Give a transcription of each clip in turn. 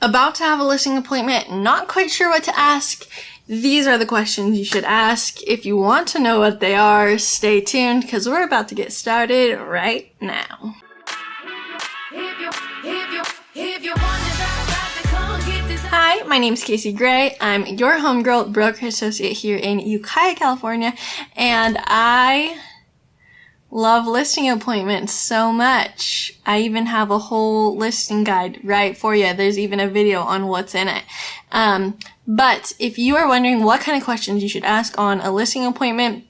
About to have a listing appointment, not quite sure what to ask? These are the questions you should ask. If you want to know what they are, stay tuned because we're about to get started right now. Hi, my name is Kasie Gray. I'm your homegirl broker associate here in Ukiah, California, and I love listing appointments so much. I even have a whole listing guide right for you. There's even a video on what's in it. But if you are wondering what kind of questions you should ask on a listing appointment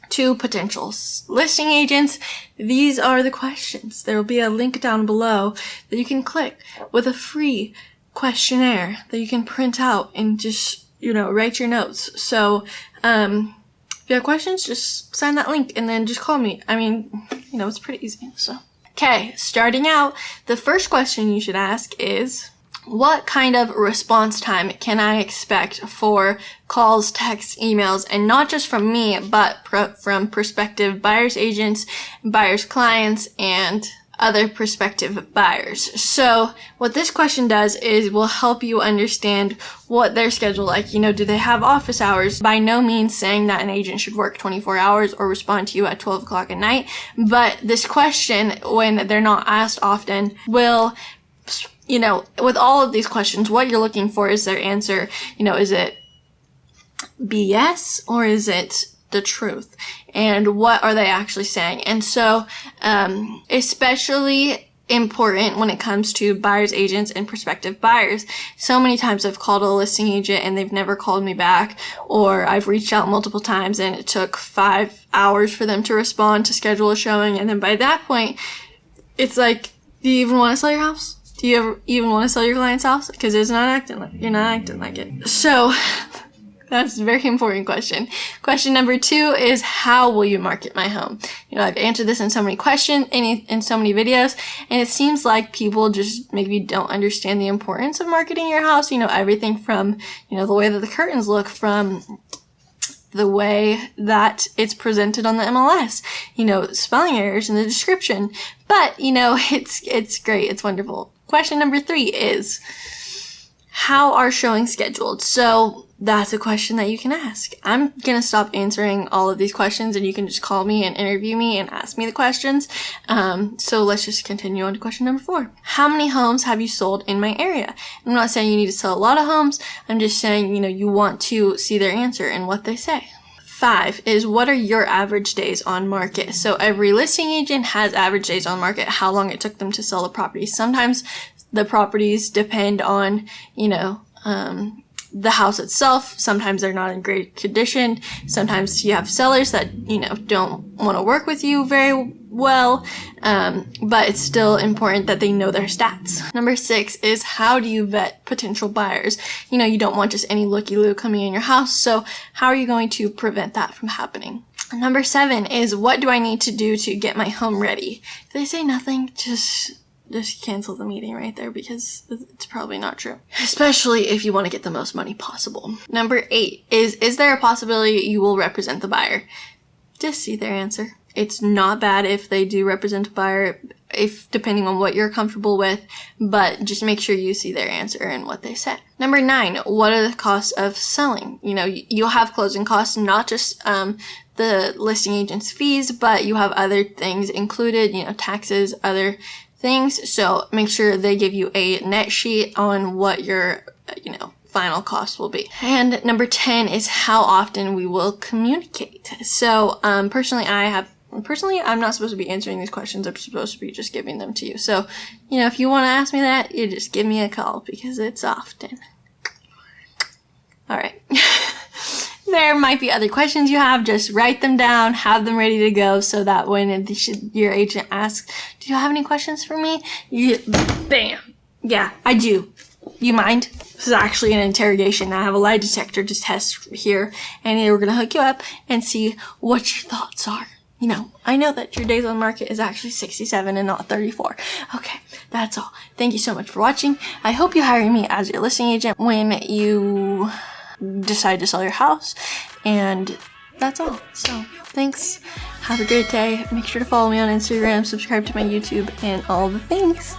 to potential listing agents, these are the questions. There will be a link down below that you can click with a free questionnaire that you can print out and just, write your notes. So, if you have questions, just sign that link and then just call me. I mean, it's pretty easy. So, okay, starting out, the first question you should ask is, what kind of response time can I expect for calls, texts, emails, and not just from me, but from prospective buyers agents, buyers clients, and other prospective buyers? So what this question does is will help you understand what their schedule like. Do they have office hours? By no means saying that an agent should work 24 hours or respond to you at 12 o'clock at night. But this question, when they're not asked often, will, with all of these questions, what you're looking for is their answer. Is it BS or is it the truth? And what are they actually saying? And so, especially important when it comes to buyers agents and prospective buyers. So many times I've called a listing agent and they've never called me back, or I've reached out multiple times and it took 5 hours for them to respond to schedule a showing. And then by that point, it's like, do you even want to sell your house? Do you ever even want to sell your client's house? Because you're not acting like it. So that's a very important question. Question number 2 is, how will you market my home? I've answered this in so many questions, in so many videos, and it seems like people just maybe don't understand the importance of marketing your house. Everything from, the way that the curtains look, from the way that it's presented on the MLS, spelling errors in the description. But, it's great. It's wonderful. Question number 3 is, how are showings scheduled? So that's a question that you can ask. I'm going to stop answering all of these questions and you can just call me and interview me and ask me the questions. So let's just continue on to question number 4. How many homes have you sold in my area? I'm not saying you need to sell a lot of homes. I'm just saying, you want to see their answer and what they say. 5 is, what are your average days on market? So every listing agent has average days on market, how long it took them to sell the property. Sometimes the properties depend on, the house itself. Sometimes they're not in great condition. Sometimes you have sellers that, don't want to work with you very well. But it's still important that they know their stats. Number 6 is, how do you vet potential buyers? You don't want just any looky-loo coming in your house. So how are you going to prevent that from happening? Number 7 is, what do I need to do to get my home ready? If they say nothing, just cancel the meeting right there, because it's probably not true. Especially if you want to get the most money possible. Number 8 is there a possibility you will represent the buyer? Just see their answer. It's not bad if they do represent a buyer, depending on what you're comfortable with, but just make sure you see their answer and what they say. Number 9, what are the costs of selling? You'll have closing costs, not just, the listing agent's fees, but you have other things included, taxes, other things. So make sure they give you a net sheet on what your, final cost will be. And number 10 is how often we will communicate. So, personally, I'm not supposed to be answering these questions. I'm supposed to be just giving them to you. So, if you want to ask me that, you just give me a call, because it's often. All right. There might be other questions you have. Just write them down, have them ready to go, so that when your agent asks, do you have any questions for me? Bam. Yeah, I do. You mind? This is actually an interrogation. I have a lie detector test here, and we're going to hook you up and see what your thoughts are. I know that your days on market is actually 67 and not 34. Okay, that's all. Thank you so much for watching. I hope you hire me as your listing agent when you decide to sell your house, and that's all. So thanks, have a great day. Make sure to follow me on Instagram, subscribe to my YouTube, and all the things.